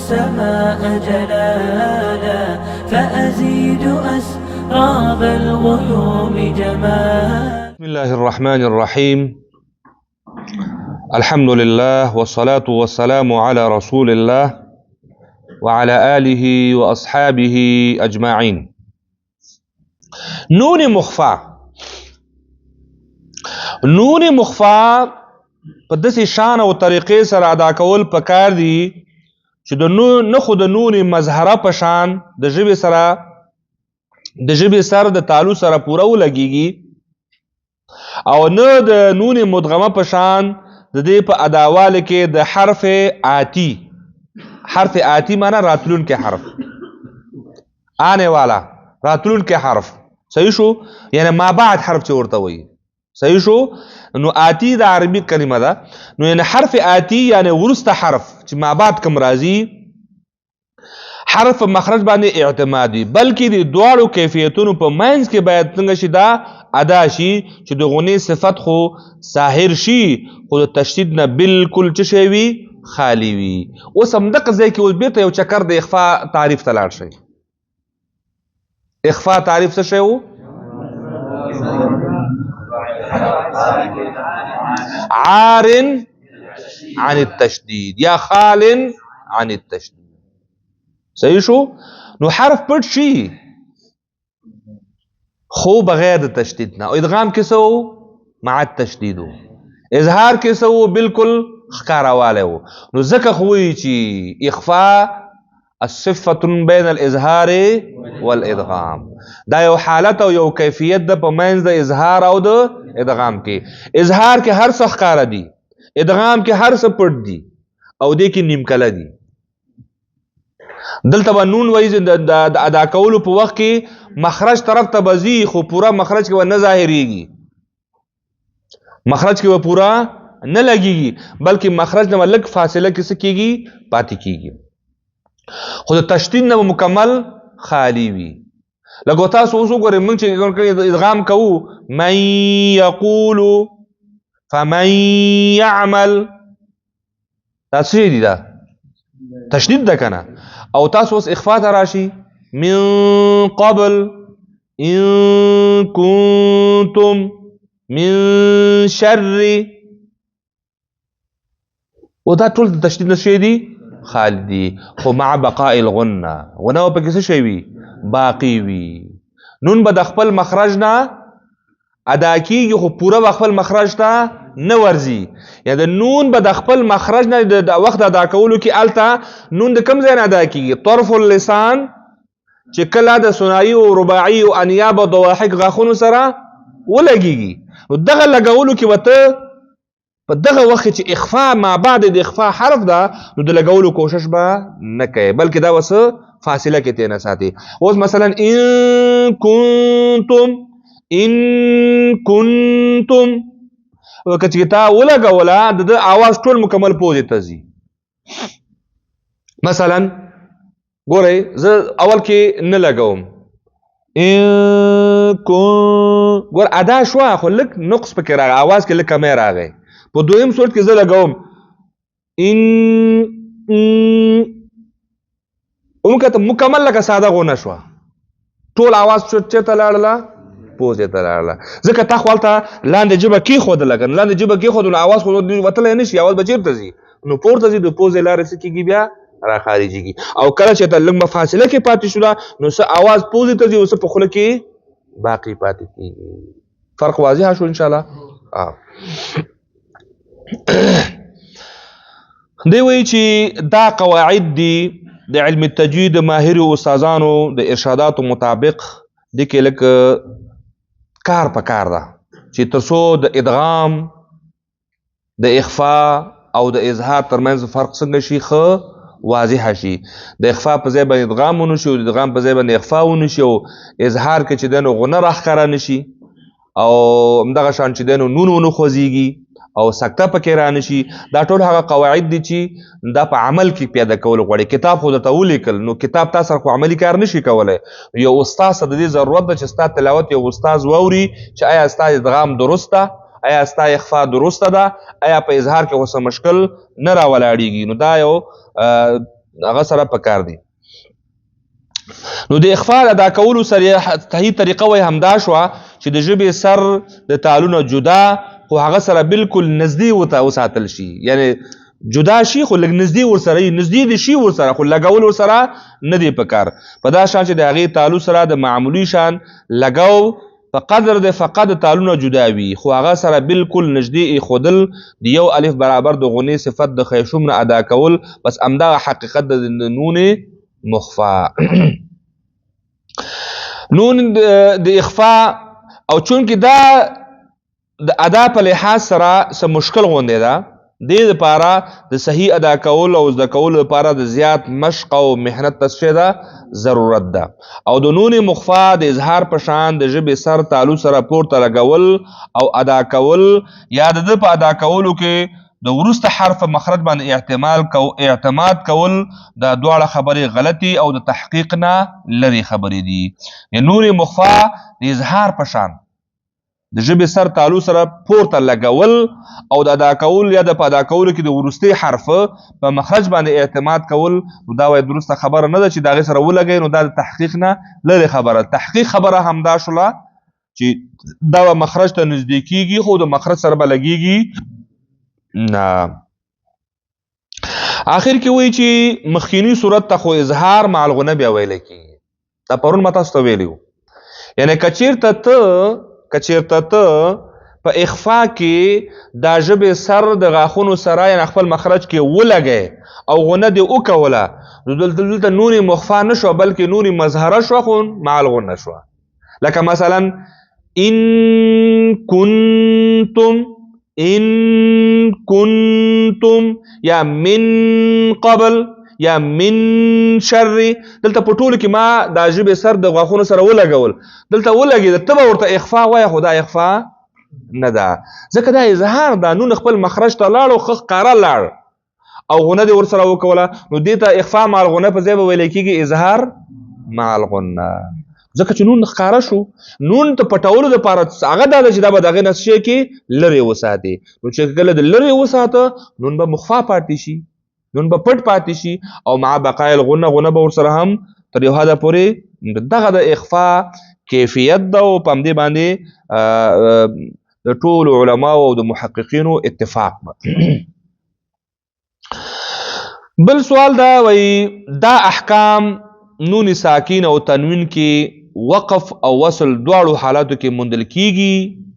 السماء جلالا فأزيد أسراب الغيوم جمالا. بسم الله الرحمن الرحيم. الحمد لله والصلاة والسلام على رسول الله وعلى آله وأصحابه أجمعين. نون مخفى په داسې شان او طریقې سره ادا کول پکار دي چې د نخو د نون مظهره په شان د ژبې سره د تعلق سره پوره ولګيږي او نه د نون مدغمه په شان د دې په اداواله کې د حرف آتی معنی راتلون کې حرف آنے والا راتلون کې حرف صحیح شو، یعنی ما بعد حرف چې ورته وایي صحیح شو. نو آتی د عربي کلمه ده، نو یعنی حرف آتی یعنی ورسته حرف چې ما بعد کوم راځي حرف مخرج باندې اعتمادي، بلکې د دواړو کیفیتونو په منځ کې باید څنګه شي دا ادا شي چې د غنې صفت خو ظاهر شي خو د تشدید نه بالکل څه شی وي خالی وي. اوس همدغه ځای کې اوس بیرته یو چکر د اخفا تعریف ته لاړ شئ. اخفا تعریف څه شی و؟ عار عن التشدید یا خال عن التشدید. صحیح شو؟ نو حرف پټ شي خو بغیر د تشدید نه، او ادغام کې سو مع التشدید، اظهار کې سو بالکل ښکارواله وو. نو ځکه خو وی چې اخفا الصفه بین الاظهار والادغام، دا یو حالت او یو کیفیت د په منځ د اظهار او د ادغام کې. اظهار کې هر څه ښکارا دي، ادغام کې هر څه پټ دي او دې کې نیم کله دي. دلته به نون وایي د ادا کولو په وخت کې مخرج طرف ته بزي خو پورا مخرج کې نه ظاهريږي، مخرج کې و پورا نه لګيږي، بلکې مخرج نه لږ فاصله کې څه کېږي پاتې کېږي، خو د تشدید نه مکمل خالی وي. لکه تاسو اوس وګورئ موږ چې ادغام کوو من یقول فمن یعمل، دا څه دي؟ دا تشدید ده کنه. او تاسو اوس اخفا ته راشي من قبل ان کنتم من شر، و دا ټول د تشدید نه شي دي خالی دي، خو مع بقاء الغنه غنه په کې څه شي وي باقی وي. نون به د خپل مخرج نه ادا کیږي خو پوره به خپل مخرج ته نه ورځي، یا د نون به د خپل مخرج نه د وخت ادا کولو کې الته نون د کم ځای نه ادا کیږي؟ طرف اللسان چې کله د ثنایی او رباعي او انیاب او ضواحک غاخونو سره ولګيږي، نو دغه لګولو کې وته په دغه وخت چې اخفاء ما بعد د اخفاء حرف ده نو د لګولو کوشش به نه کوي، بلکې دا وسه فاصله کې تینا ساتي. اوس مثلا ان کنتم وکړه تا ولګولا د اواز ټول مکمل پوزې ته ځي. مثلا ګورئ زه اول کې نه لګوم ګور ادا شو خو لږ نقص پکې راغی، اواز کې لږ کمی راغی. په دویم صورت کې زه لګوم اومکه مکمل لکه ساده غونه شو، ټول اواز چرته لاړله پوزې ته لاړله، ځکه تا خو هلته لاندې ژبه کېښودله که لاندې ژبه کېښودو نو اواز خو وتلی نه شي، اواز به چېرته ځي؟ نو پورته ځي، د پوزې لارې څه کېږي بیا راخارجېږي. او کله چې ته لږ فاصله کې پاتې شوله نو څه اواز پوزې ته ځي او څه په خوله کې باقي پاتې کېږي. فرق واضح شو انشاءالله. دی وایي چې دا قواعد دي د علم التجوید ماهر استادانو د ارشاداتو مطابق د کې لکه کار پکار ده چې ترڅو د ادغام د اخفاء او د اظهار ترمنځ فرق څنګه شي ښه واضح شي. د اخفاء په ځای باندې ادغام ونشي او د ادغام په ځای باندې اخفاء ونشي او اظهار کې چې دنو غنه راښکاره نشي او همدغه شان چې دنو نون ونه خوځېږي او سکته پکې را نشي. دا ټول هغه قواعد دي چې دا په عمل کې پیاده کول غواړي. کتاب خو درته ولیکل نو کتاب تاسو سره خو عملي کار نشي کولی. یو استاد ته د دې ضرورت ده چې ستا تلاوت یو استاد واوري چې آیا ستا ادغام درست ده، آیا ستا اخفاء درسته ده، آیا په اظهار کې اوس مشکل نه راولاړېږي. نو دا یو هغه سره پکار دي. نو د اخفاء ادا کولو سره صحیح طریقه وای همدا شو چې د ژبې سر د تالونه جدا خو هغه سره بالکل نږدې وساتل شي، یعنی جدا شي خو لږ نږدې ورسره نږدې دي شي ورسره خو لګول ورسره نه دی پکار. په دا شان چې د هغې تالو سره د معمولي شان لګاو په قدر د فقط تالونه جدا وي خو هغه سره بالکل نږدې ایښودل د یو الف برابر د غنې صفت د خیشوم نه ادا کول، بس همدغه حقیقت د نون مخفا. نون د اخفاء او چونکې دا د ادا په لحاظ سره څه مشکل غوندې ده، دې دپاره د صحیح ادا کول او زده کولو لپاره د زیات مشق او محنت تصفیه ده ضرورت ده. او د نون مخفا د اظهار په شان د ژبې سر تالو سره پورته لګول او ادا کول یا د ده په ادا کولو کې د وروسته حرف مخرج باندې اعتماد کول دا دواړه خبرې غلطي او د تحقیق نه لري خبرې دي. نون مخفا د اظهار په شان د ژبې سر تالو سره پورته لګول او د ادا کول یا د په ادا کولو کې د وروستي حرف په مخرج باندې اعتماد کول، دا وایي درسته خبره نه ده چې د هغې سره ولګوي، نو دا د تحقیق نه لري خبره. تحقیق خبره همدا شوله چې دا به مخرج ته نږدې کېږي خو د مخرج سره به لګېږي نه. آخر کې وایي چې مخکینی صورت ته خو اظهار مع الغنه بیا ویلی کېږي. دا پرون ما تاسو ته ویلي وو، یعنی کچیرته ته په اخفا کې دا ژبې سر د غاښونو سره یعنی خپل مخرج کې ولګی او غنه دې وکوله، نو دلته نون مخفا نه شوه بلکې نون مظهره شوه خو مع الغنه شوه. لکه مثلا ان کنتم یا من قبل یا من شر، دلته په ټولو کې ما دا ژبې سر د غاښونو سره ولګول، دلته ولګېده ته به ورته اخفا وایه خو دا اخفا نه ده، ځکه دا اظهار ده. نون خپل مخرج ته لاړ او ښه ښکاره لاړ او غنه دې ورسره وکوله، نو دې ته اخفا مع الغنه په ځای به ویلی کېږي اظهار مع الغنه، ځکه چې نون ښکاره شو. نون ته پټولو دپاره هغه دا ده چې دا به د هغې نه څه کې لرې وساتې، نو چې کله د لرې وساته نون به مخفا پاتې شي، نون به پټ پاتې شي او مع بقای الغنه غنه به ورسره هم تر یو حده پورې. دغه د اخفا کیفیت ده او په همدې باندې د ټولو علماو او د محققینو اتفاق ده. بل سوال دا وایي دا احکام نون ساکین او تنوین کې وقف او وصل دواړو حالاتو کې موندل کیږي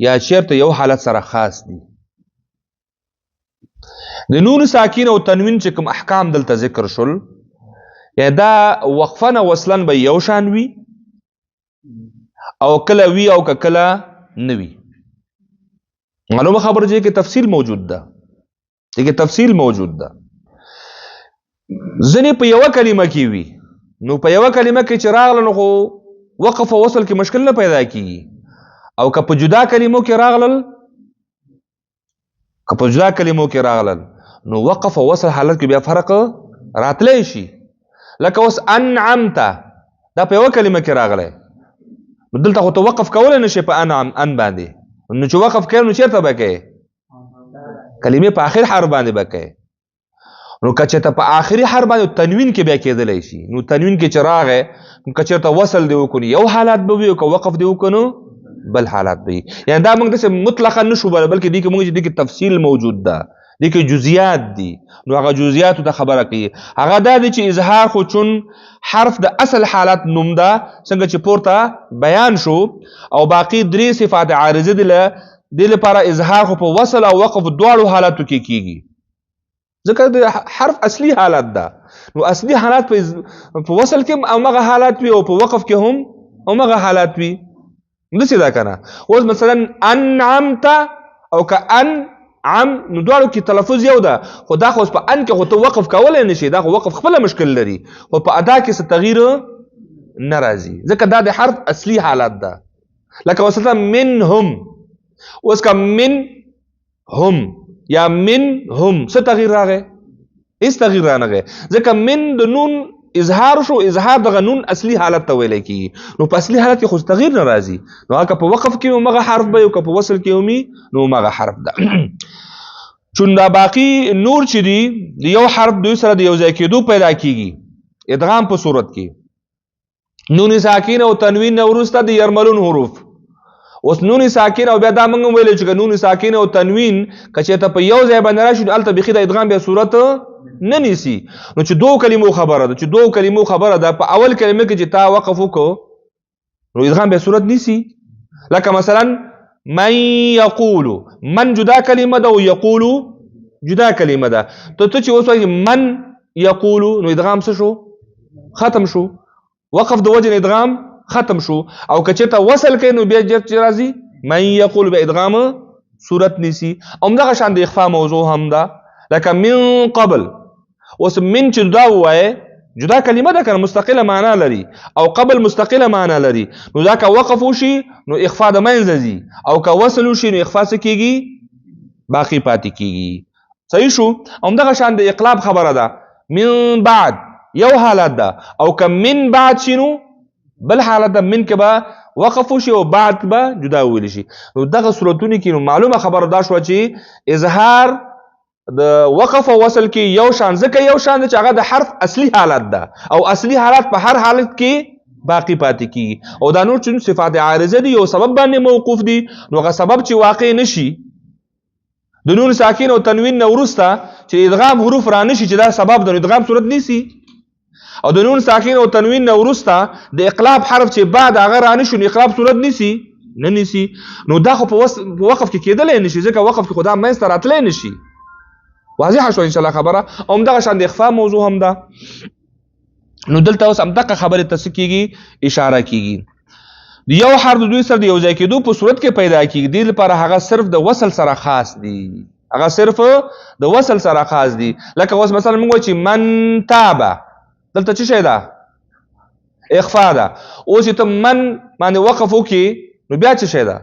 یا چیرته یو حالت سره خاص دي؟ د نون ساکین او تنوین چې کوم احکام دلته ذکر شول یا دا وقفن او وصلن به یو شان وي او کله وي او کله نه وي. معلومه خبره چې کې تفصیل موجود ده، چې تفصیل موجود ده. ځنې په یوه کلمه کې وي، نو په یوه کلمه کې چې راغله نو خو وقف او وصل کې مشکل نه پیدا کیږي، او که په جدا کلمو کې راغلل نو وقف او وصل حالت کې بیا فرق راتلی شي. لکه اوس انعمت دا په یوه کلمه کې راغلی، نو دلته خو ته وقف کولی نه شي په ان باندې، نو چې وقف کوې نو چېرته به کوې؟ کلمې په آخر حرف باندې به کوې. نو که چېرته په آخري حرف باندې تنوین کې بیا کېدلی شي، نو تنوین کې چې راغی نو که چېرته وصل دې وکړو یو حالات به وي او که وقف دې وکړو بل حالات به وي. یعنې دا موږ داسې مطلقا نه شو بللی، بلکې دې کې موږ چې دې کې تفصیل موجود ده، دې کې جزئیات دي. نو هغه جزئیاتو ته خبره کوي، هغه دا دی چې اظهار خو چون حرف د اصل حالت نوم ده څنګه چې پورته بیان شو، او باقي درې صفات عارضه دي دې لپاره اظهار خو په وصل او وقف دواړو حالاتو کې کېږي، ځکه د حرف اصلي حالت ده. نو اصلي حالات په وصل کې همغه حالات وي او په وقف کې هم همغه حالات وي. داسې ده که نه؟ اوس مثلا انعمت او که انعم نو دواړو کې تلفظ یو ده، خو دا خو اوس په ان کې خو ته وقف کولی نه شي، دا خو وقف خپله مشکل لري، خو په ادا کې څه تغییر نه راځي ځکه دا د حرف اصلي حالت ده. لکه مثلا منهم، اوس که منهم یا منهم څه تغییر راغی؟ هیڅ تغییر رانغی، ځکه من د نون اظهار شو، اظهار دغه نون اصلي حالت ته ویلی کېږي، نو په اصلي حالت کې خو تغییر نه راځي، نو هغه که په وقف کې همغه حرف به او که په وصل کې همي نو همغه حرف ده. چون دا باقی نور چې دي د یو حرف دوی سره د یو ځای کېدو پیدا کیږي ادغام په صورت کې نون ساکین او تنوین نه وروسته د یرملون حروف اوس نون ساکین او بیا دا موږ ویل چې نون ساکین او تنوین کچې ته په یو ځای باندې راشي الته بخي د ادغام به صورت نه نیسی نو چې دوه کلمو خبره ده په اول کلمه کې چې تا وقف وکړو نو ادغام به صورت نیسی لکه مثلا من یقول من جدا کلمه ده او یقول جدا کلمه ده ته چې اوس وایي من یقول نو ادغام څه شو ختم شو وقف د وجه ادغام ختم شو او کچې ته وصل کین نو بیا چې راځي من یقول به ادغام صورت نیسی همدغه شان د اخفاء موضوع هم ده لکه من قبل اوس من چې دا وایي جدا کلمه ده کنه مستقله معنا لري او قبل مستقله معنا لري نو دا که وقف وشي نو اخفاء د منځ ځي او که وصل وشي نو اخفاء څه کیږي باقی پاتې کیږي صحیح شو همدغه شان د اقلاب خبره ده من بعد یو حالت ده او که من بعد شنو بل حالت ده من که به وقف وشي او بعد به جدا ویل شي نو دغه صورتونه کې نو معلومه خبره دا شو چې اظهار د وقف او وصل کې یو شان ځکه یو شان چې هغه د حرف اصلي حالت ده او اصلي حالت په هر حالت کې باقی پاتې کیږي او دا نور چې صفات عارضه دي یو سبب باندې موقوف دي نو هغه سبب چې واقع نشي د نون ساکین او تنوین نه وروسته چې ادغام حروف را نشي چې دا سبب د ادغام صورت نیسی او د نون ساکین او تنوین نه وروسته د اقلاب حرف چې بعد هغه را نشي نو اقلاب صورت نیسی نه نیسی نو دا خو په وقف کې کېدلی نشي ځکه وقف کې خدا منځ ته راتلی نشي واضح شو ان شاء الله خبره او دغه شان د اخفاء موضوع هم ده نو دلته اوس هم دغه خبره تسکیږي اشاره کیږي یو حرف دوی سره د یو ځای کېدو په صورت کې پیدا کیږي د لپاره هغه صرف د وصل سره خاص دي هغه صرف د وصل سره خاص دي لکه اوس مثلا موږ چې من تاب دلته څه شي ده اخفاء ده اوس ته من باندې وقف وکي نو بیا څه شي ده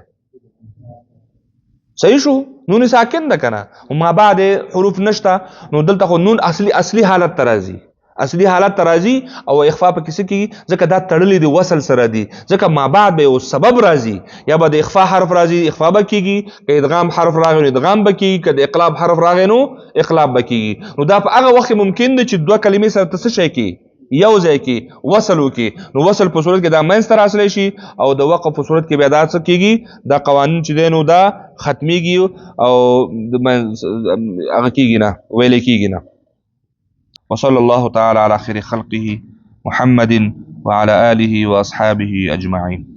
صحیح شو نون ساکن ده کنه او ما بعد حروف نشته نو دلته خو نون اصلي حالت ترازی او اخفاء په کیسه کې ځکه دا تړلې دی وصل سره دی ځکه ما بعد به او سبب راځي یا به د اخفاء حرف راځي اخفاء به کیږي که ادغام حرف راغی نو ادغام به کیږي که د اقلاب حرف راغی نو اقلاب به کیږي نو دا په هغه وخت ممکن دی چې دوه کلمې سره څه شي کې یو ځای کې وصل وکي نو وصل په صورت کې دا منځ ته راسلی شي او د وقف په صورت کې بیا دا څه کیږي دا قوانین چې دی نو دا ختمیږي او هغه کیږي نه ویلې کیږي نه وصلى الله تعالى على خير خلقه محمد وعلى آله وأصحابه أجمعين